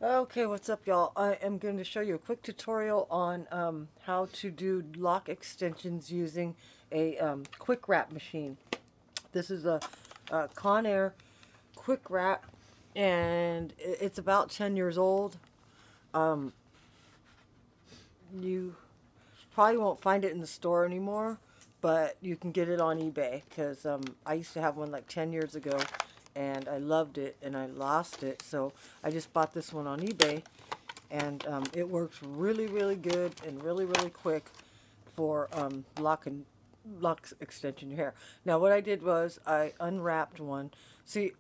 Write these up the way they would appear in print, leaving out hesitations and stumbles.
Okay, what's up, y'all? I am going to show you a quick tutorial on how to do lock extensions using a quick wrap machine. This is a Conair Quick Wrap, and it's about 10 years old. You probably won't find it in the store anymore, but you can get it on eBay because I used to have one like 10 years ago, and I loved it, and I lost it, so I just bought this one on eBay. And it works really, really good and really, really quick for lock extension your hair. Now, what I did was I unwrapped one. See,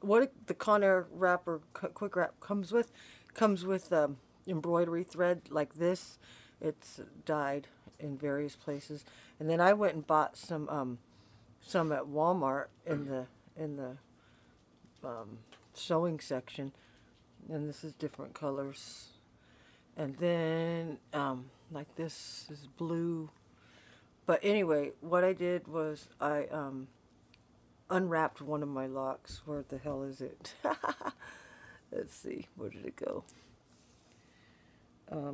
what the Conair wrapper, quick wrap comes with embroidery thread like this. It's dyed in various places, and then I went and bought some at Walmart in the sewing section. And this is different colors. And then, like this is blue. But anyway, what I did was I unwrapped one of my locks. Where the hell is it? Let's see. Where did it go? I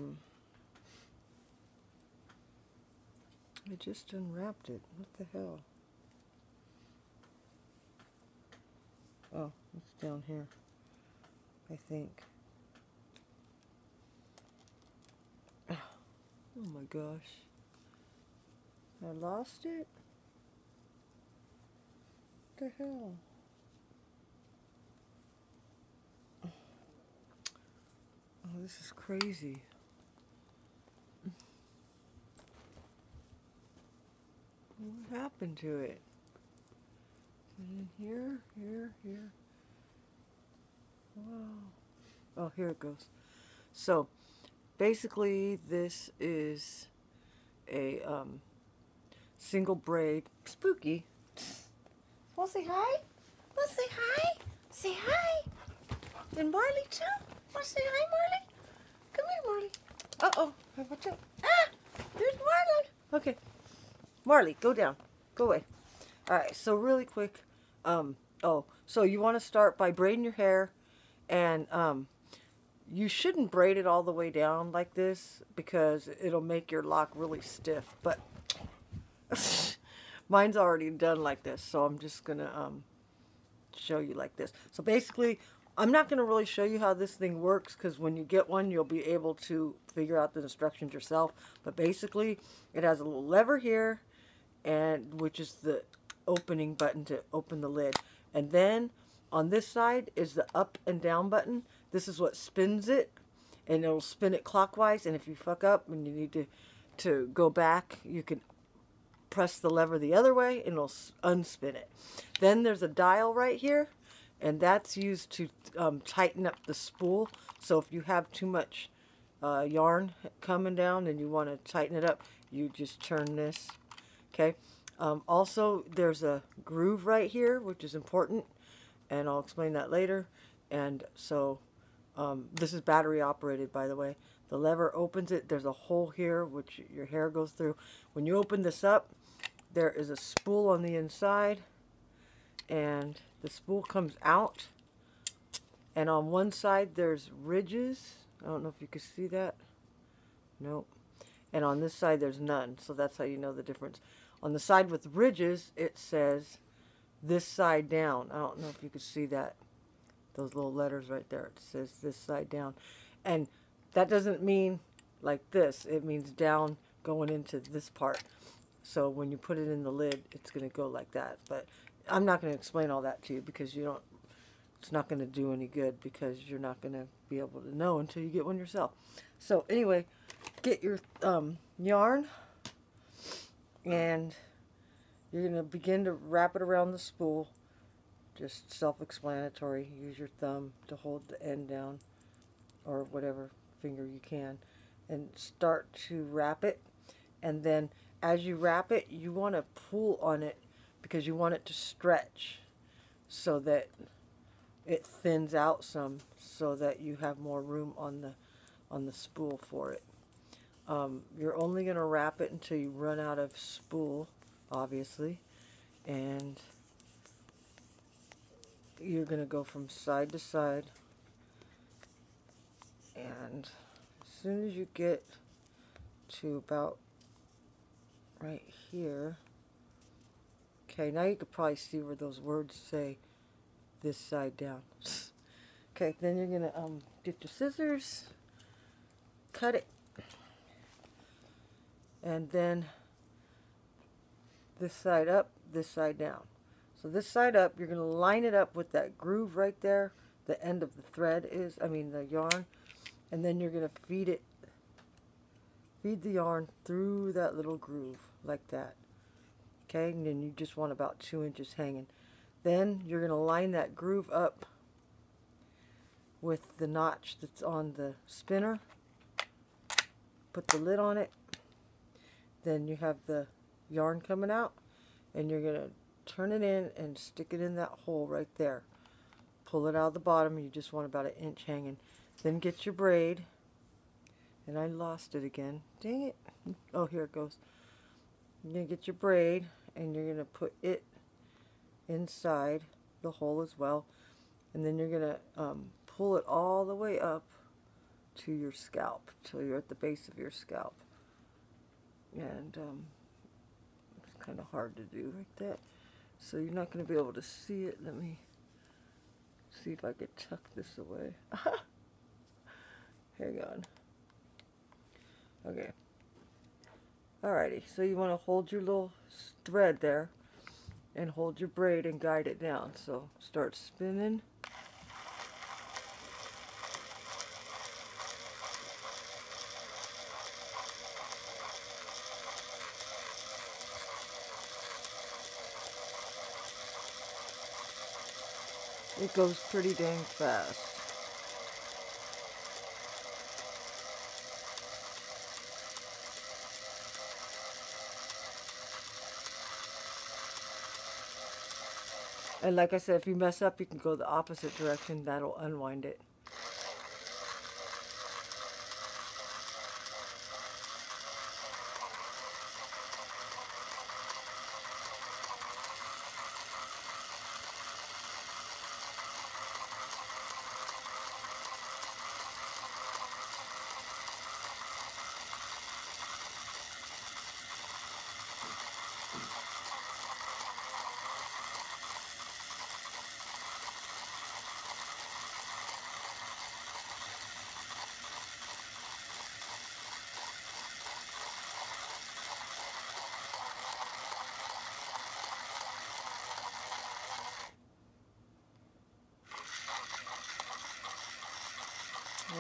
just unwrapped it. What the hell? Oh, it's down here, I think. Oh my gosh. I lost it? What the hell? Oh, this is crazy. What happened to it? In here, here. Wow. Oh, here it goes. So, basically, this is a single braid. Spooky. Want to say hi? Want to say hi? Say hi. And Marley too? Want to say hi, Marley? Come here, Marley. Uh-oh. Watch out. Ah! There's Marley. Okay. Marley, go down. Go away. Alright, so really quick. So you want to start by braiding your hair, and you shouldn't braid it all the way down like this because it'll make your lock really stiff, but mine's already done like this, so I'm just gonna show you like this. So basically, I'm not gonna really show you how this thing works because when you get one you'll be able to figure out the instructions yourself, but basically it has a little lever here, and which is the opening button to open the lid, and then on this side is the up and down button. This is what spins it, and it'll spin it clockwise, and if you fuck up and you need to go back, you can press the lever the other way and it'll unspin it. Then there's a dial right here, and that's used to tighten up the spool. So if you have too much yarn coming down and you want to tighten it up, you just turn this. Okay. Also, there's a groove right here, which is important, and I'll explain that later. And so this is battery operated, by the way. The lever opens it. There's a hole here which your hair goes through. When you open this up, there is a spool on the inside, and the spool comes out, and on one side there's ridges. I don't know if you can see that. Nope. And on this side there's none, so that's how you know the difference. On the side with ridges, it says this side down. I don't know if you can see that. Those little letters right there. It says this side down. And that doesn't mean like this. It means down going into this part. So when you put it in the lid, it's going to go like that. But I'm not going to explain all that to you because you don't. It's not going to do any good because you're not going to be able to know until you get one yourself. So anyway, get your yarn, and you're going to begin to wrap it around the spool. Just self-explanatory. Use your thumb to hold the end down, or whatever finger you can, and start to wrap it. And then as you wrap it, you want to pull on it because you want it to stretch so that it thins out some, so that you have more room on the spool for it. You're only going to wrap it until you run out of spool, obviously, and you're going to go from side to side And as soon as you get to about right here, okay, now you could probably see where those words say this side down. Okay, then you're gonna get your scissors, cut it, and then this side up, this side down. So this side up, you're gonna line it up with that groove right there, the end of the thread is, the yarn, and then you're gonna feed the yarn through that little groove like that. Okay, and then you just want about 2 inches hanging. Then you're gonna line that groove up with the notch that's on the spinner. Put the lid on it. Then you have the yarn coming out, and you're gonna turn it in and stick it in that hole right there. Pull it out of the bottom. You just want about 1 inch hanging. Then get your braid, and I lost it again. Dang it. Oh, here it goes. You're gonna get your braid, and you're gonna put it inside the hole as well, and then you're gonna pull it all the way up to your scalp till you're at the base of your scalp. And it's kind of hard to do like that, so you're not going to be able to see it. Let me see if I could tuck this away. Hang on. Okay. Alrighty, so you want to hold your little thread there and hold your braid and guide it down. So start spinning. It goes pretty dang fast. And like I said, if you mess up, you can go the opposite direction. That'll unwind it.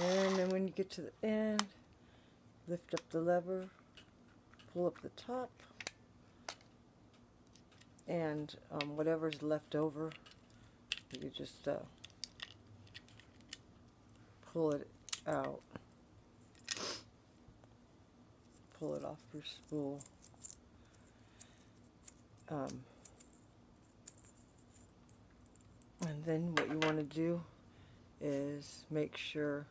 And then when you get to the end, lift up the lever, pull up the top, and whatever's left over, you just pull it out, pull it off your spool. And then what you want to do is make sure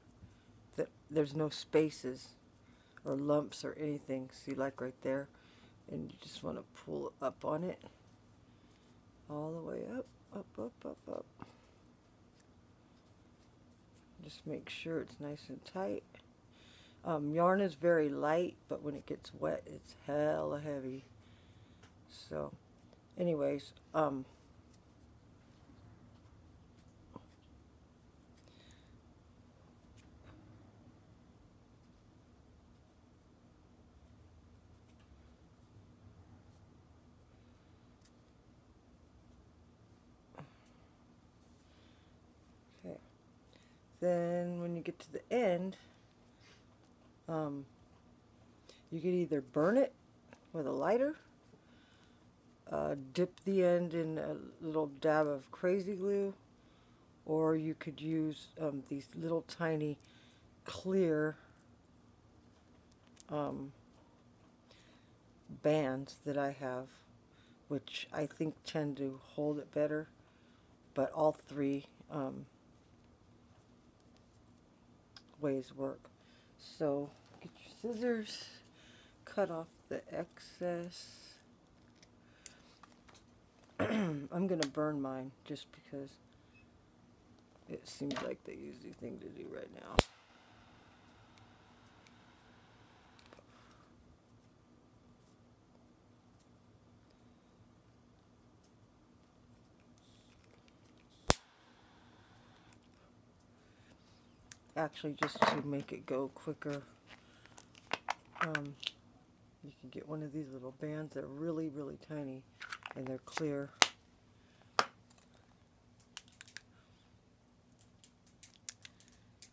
that there's no spaces or lumps or anything. See, like right there, and you just want to pull up on it all the way up, up, up, up, up. Just make sure it's nice and tight. Yarn is very light, but when it gets wet, it's hella heavy. So, anyways, then when you get to the end, you could either burn it with a lighter, dip the end in a little dab of crazy glue, or you could use these little tiny clear bands that I have, which I think tend to hold it better, but all three ways work. So get your scissors, cut off the excess. I'm going to burn mine just because it seems like the easy thing to do right now. actually, just to make it go quicker, you can get one of these little bands. They're really, really tiny, and they're clear.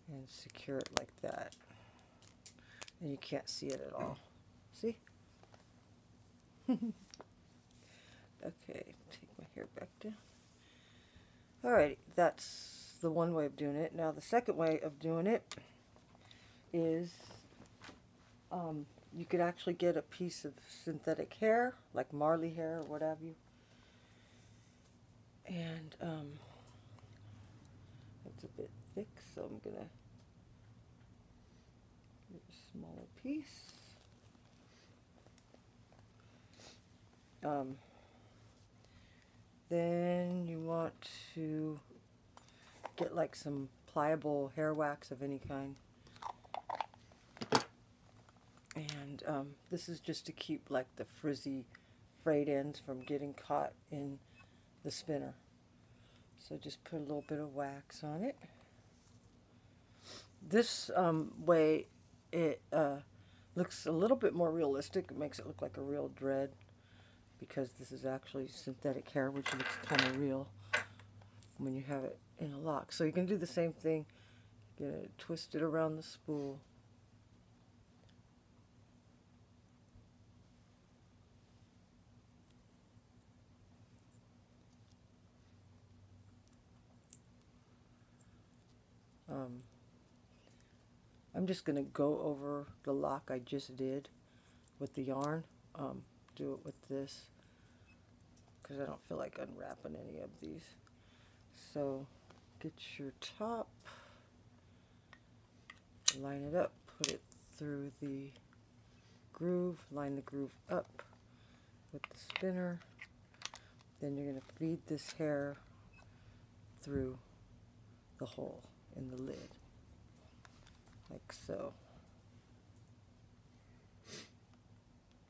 And secure it like that. And you can't see it at all. See? Okay, take my hair back down. Alrighty, that's the one way of doing it. Now the second way of doing it is you could actually get a piece of synthetic hair, like Marley hair or what have you. And it's a bit thick, so I'm going to get a smaller piece. Then you want to get like some pliable hair wax of any kind. And this is just to keep like the frizzy frayed ends from getting caught in the spinner. So just put a little bit of wax on it. This way it looks a little bit more realistic. It makes it look like a real dread, because this is actually synthetic hair, which looks kind of real when you have it in a lock. So you can do the same thing. You're going to twist it around the spool. I'm just going to go over the lock I just did with the yarn. Do it with this, because I don't feel like unwrapping any of these. So get your top, line it up, put it through the groove, line the groove up with the spinner. Then you're going to feed this hair through the hole in the lid, like so.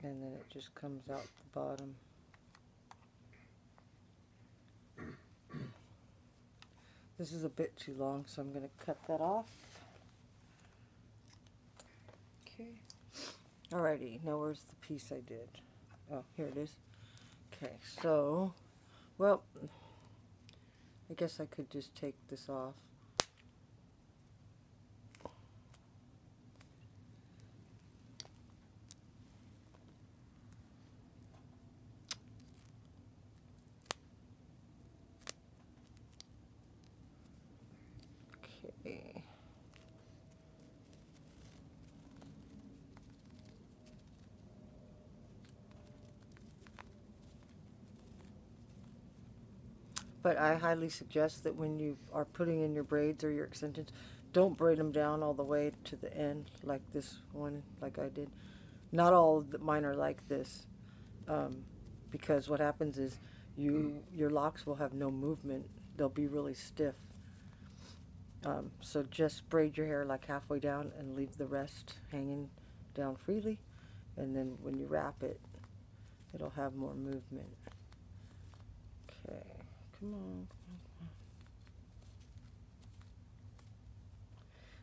And then it just comes out the bottom. This is a bit too long, so I'm going to cut that off. Okay. Alrighty, now where's the piece I did? Oh, here it is. Okay, so, well, I guess I could just take this off. Okay. But I highly suggest that when you are putting in your braids or your extensions, don't braid them down all the way to the end like this one, like I did. Not all of mine are like this, because what happens is your locks will have no movement. They'll be really stiff. So just braid your hair like halfway down and leave the rest hanging down freely, and then when you wrap it, it'll have more movement. Okay. Come on.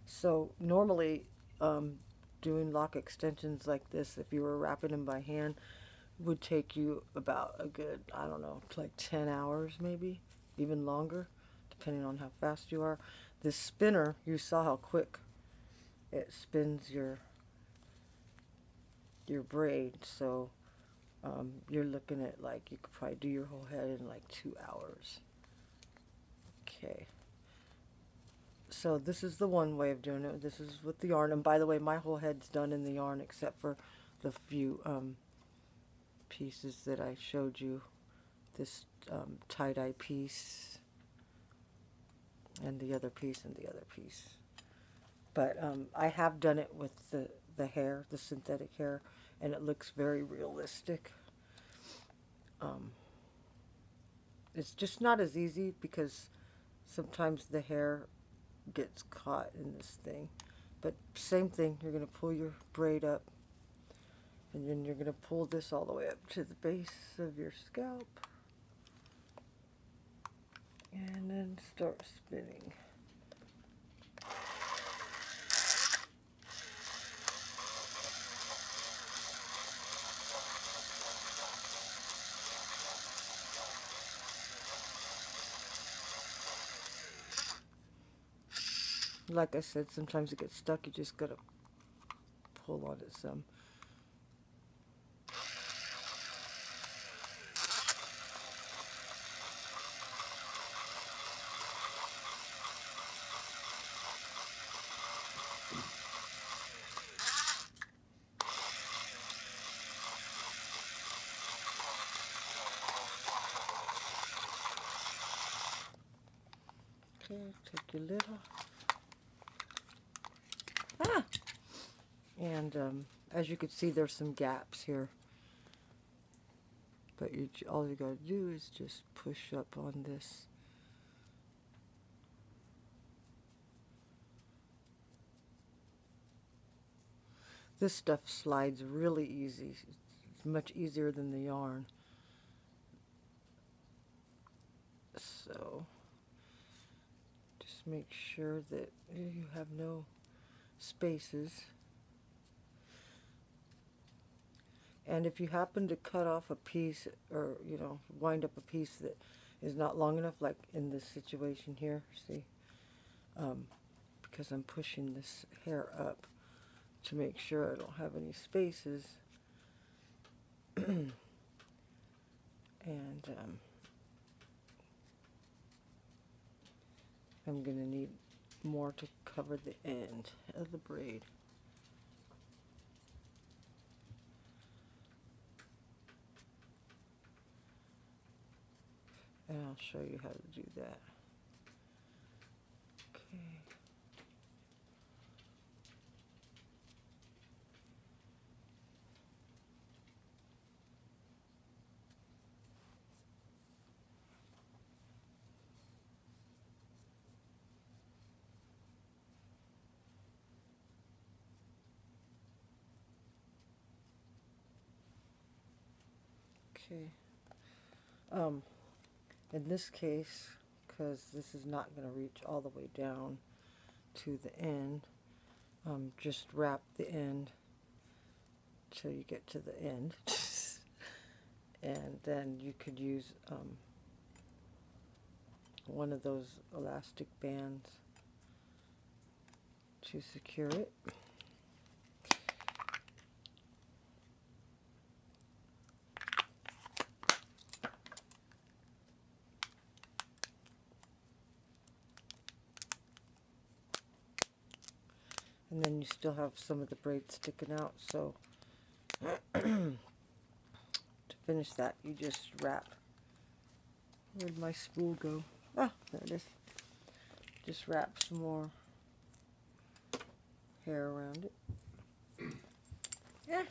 So normally doing lock extensions like this, if you were wrapping them by hand, would take you about a good, I don't know, like 10 hours maybe, even longer, depending on how fast you are. This spinner, you saw how quick it spins your braid, so you're looking at like, you could probably do your whole head in like 2 hours. Okay. So this is the one way of doing it. This is with the yarn. And by the way, my whole head's done in the yarn except for the few pieces that I showed you. This tie-dye piece and the other piece and the other piece. But I have done it with the hair, the synthetic hair, and it looks very realistic. It's just not as easy because sometimes the hair gets caught in this thing. But same thing, you're going to pull your braid up, and then you're going to pull this all the way up to the base of your scalp, and then start spinning. Like I said, sometimes it gets stuck. You just gotta pull on it some. Okay, take your lid off. Ah! And as you can see, there's some gaps here. But all you gotta do is just push up on this. This stuff slides really easy. It's much easier than the yarn. So just make sure that you have no spaces. And if you happen to cut off a piece, or wind up a piece that is not long enough, like in this situation here, see, because I'm pushing this hair up to make sure I don't have any spaces. And I'm going to need more to cover the end of the braid. And I'll show you how to do that. Okay. Okay. In this case, because this is not going to reach all the way down to the end, just wrap the end till you get to the end. And then you could use one of those elastic bands to secure it. And then you still have some of the braid sticking out, so to finish that, you just wrap. Where'd my spool go? Ah, there it is. Just wrap some more hair around it. Yeah.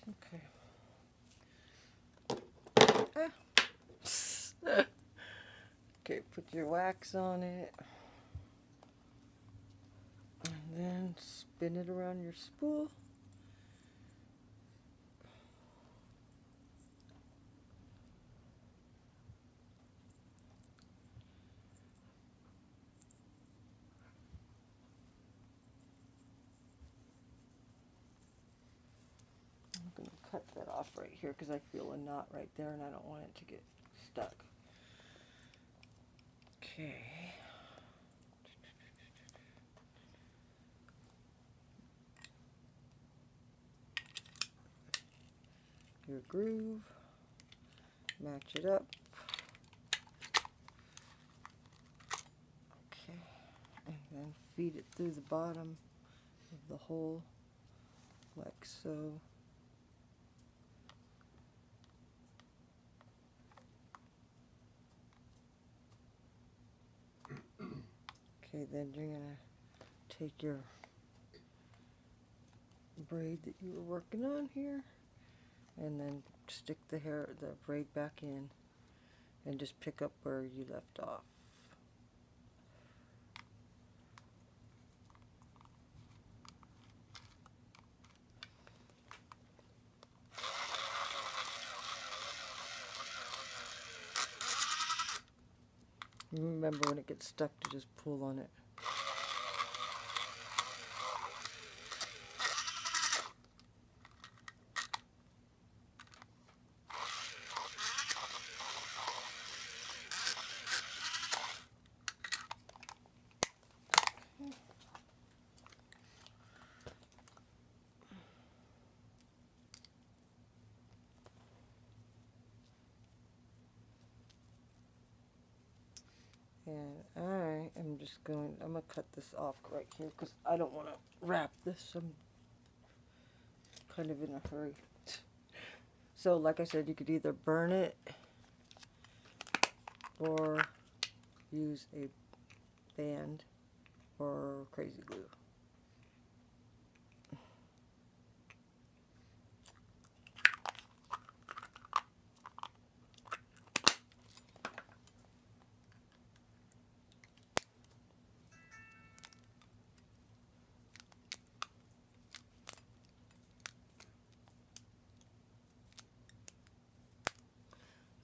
Okay. Okay, put your wax on it. And then spin it around your spool. I'm going to cut that off right here because I feel a knot right there and I don't want it to get stuck. Okay. Your groove, match it up. Okay, and then feed it through the bottom of the hole like so. Okay, then you're going to take your braid that you were working on here and then stick the braid back in and just pick up where you left off. Remember, when it gets stuck, to just pull on it. And I am just going, I'm going to cut this off right here because I don't want to wrap this. I'm kind of in a hurry. So like I said, you could either burn it or use a band or crazy glue.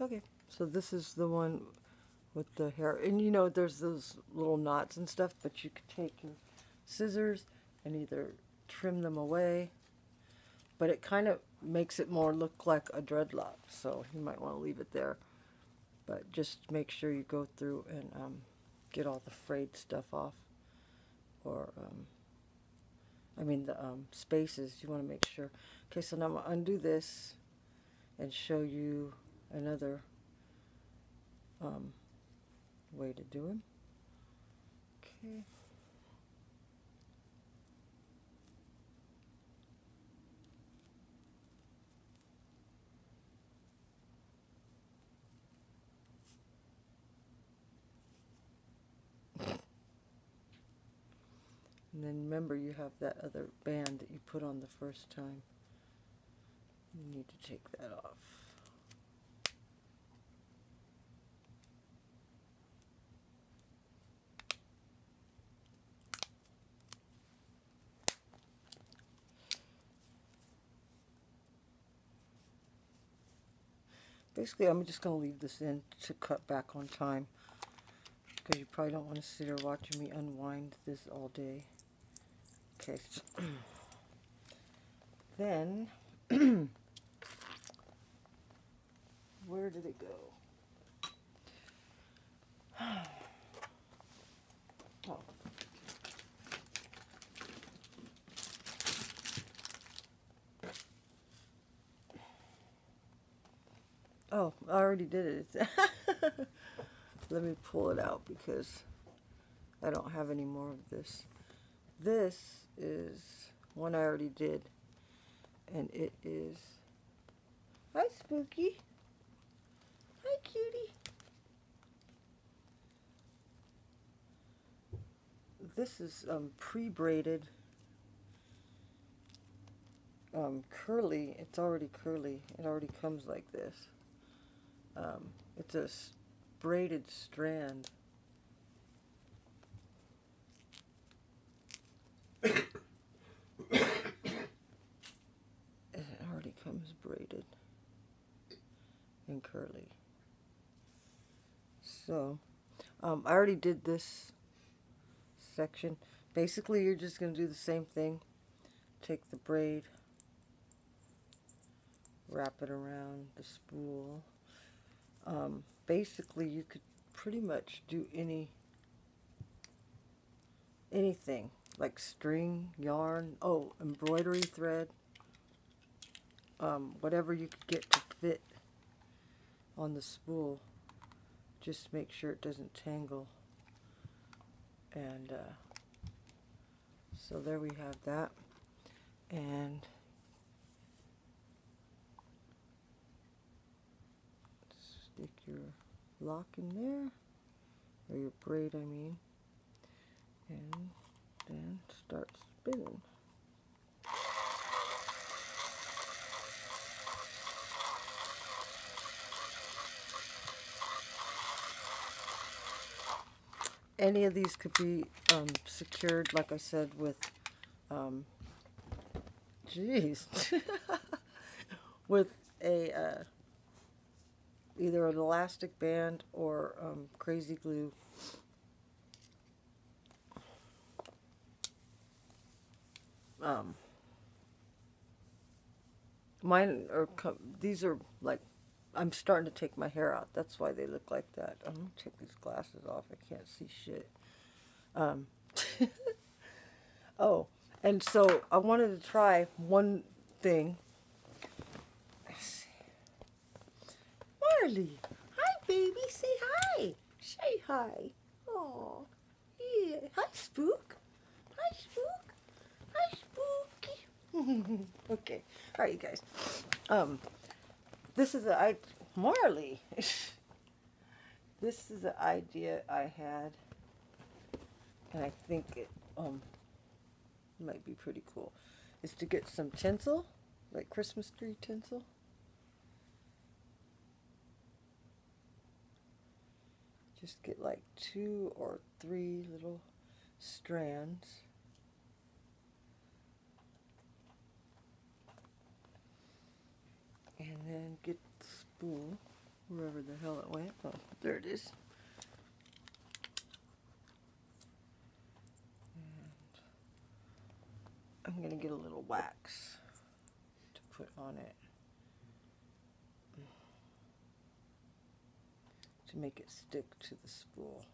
Okay, so this is the one with the hair, and you know there's those little knots and stuff, but you could take your scissors and either trim them away, but it kind of makes it more look like a dreadlock, so you might want to leave it there. But just make sure you go through and get all the frayed stuff off, or I mean the spaces, you want to make sure. Okay, so now I'm going to undo this and show you another way to do it. Okay. And then remember, you have that other band that you put on the first time. You need to take that off. Basically, I'm just going to leave this in to cut back on time, because you probably don't want to sit here watching me unwind this all day. Okay, so then, where did it go? Oh. Oh, I already did it. Let me pull it out because I don't have any more of this. This is one I already did, and it is, hi Spooky, hi cutie. This is pre-braided, curly. It's already curly. It already comes like this. It's a braided strand. It already comes braided and curly. So, I already did this section. Basically, you're just going to do the same thing. Take the braid, wrap it around the spool. Basically, you could pretty much do anything, like string, yarn, oh, embroidery thread, whatever you could get to fit on the spool. Just make sure it doesn't tangle. And so there we have that. And stick your lock in there, or your braid, I mean, and then start spinning. Any of these could be secured, like I said, with with a either an elastic band or crazy glue. Mine are, these are like, I'm starting to take my hair out. That's why they look like that. I'm going to take these glasses off. I can't see shit. Oh, and so I wanted to try one thing. Let's see. Marley. Hi, baby. Say hi. Say hi. Oh, yeah. Hi, Spook. Hi, Spook. Hi, Spooky. Okay. All right, you guys. This is Marley. This is an idea I had, and I think it might be pretty cool. Is to get some tinsel, like Christmas tree tinsel. Just get like 2 or 3 little strands. And then get the spool, wherever the hell it went. Oh, there it is. And I'm going to get a little wax to put on it to make it stick to the spool.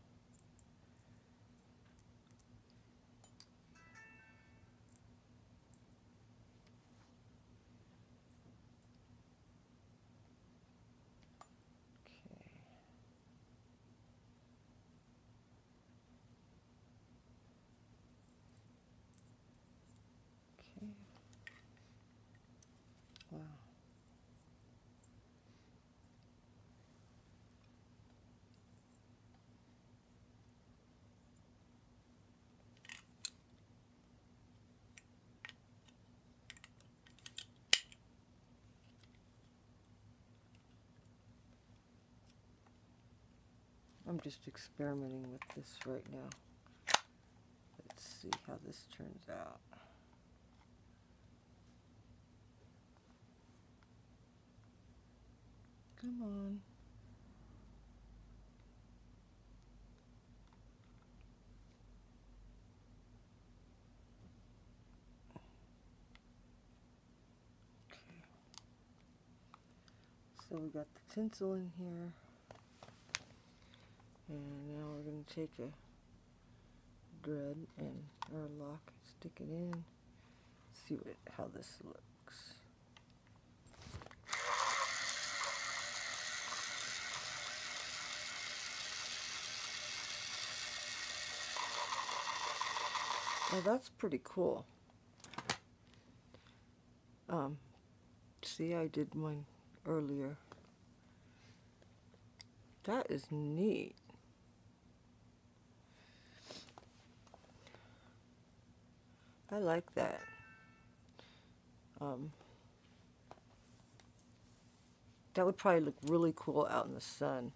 Wow. I'm just experimenting with this right now. Let's see how this turns out. Come on. Okay. So we got the tinsel in here. And now we're going to take a thread and our lock, stick it in, see how this looks. Oh, that's pretty cool. See, I did one earlier. That is neat. I like that. That would probably look really cool out in the sun.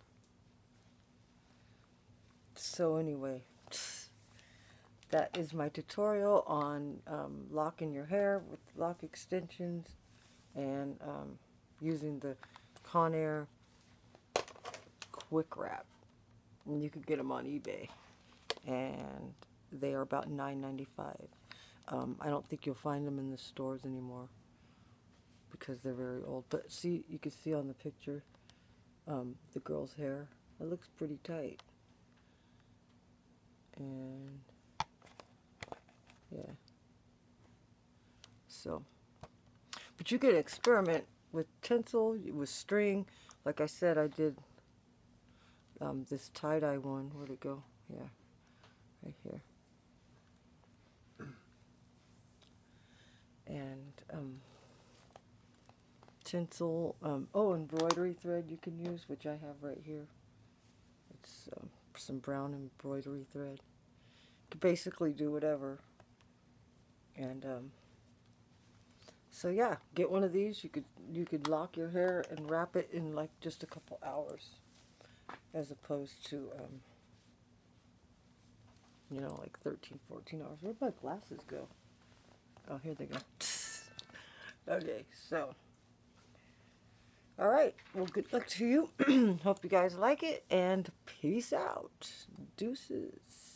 So anyway, that is my tutorial on locking your hair with Loc Extensions and using the Conair Quick Wrap. And you could get them on eBay, and they are about $9.95. I don't think you'll find them in the stores anymore because they're very old. But see, you can see on the picture the girl's hair. It looks pretty tight. And yeah. So, but you could experiment with tinsel, with string. Like I said, I did this tie-dye one. Where'd it go? Yeah, right here. And tinsel, embroidery thread you can use, which I have right here. It's some brown embroidery thread. You can basically do whatever. And so yeah, get one of these. You could lock your hair and wrap it in like just a couple hours, as opposed to you know, like 13, 14 hours. Where'd my glasses go? Oh, here they go. Okay, so. Alright, well, good luck to you. Hope you guys like it, and peace out. Deuces.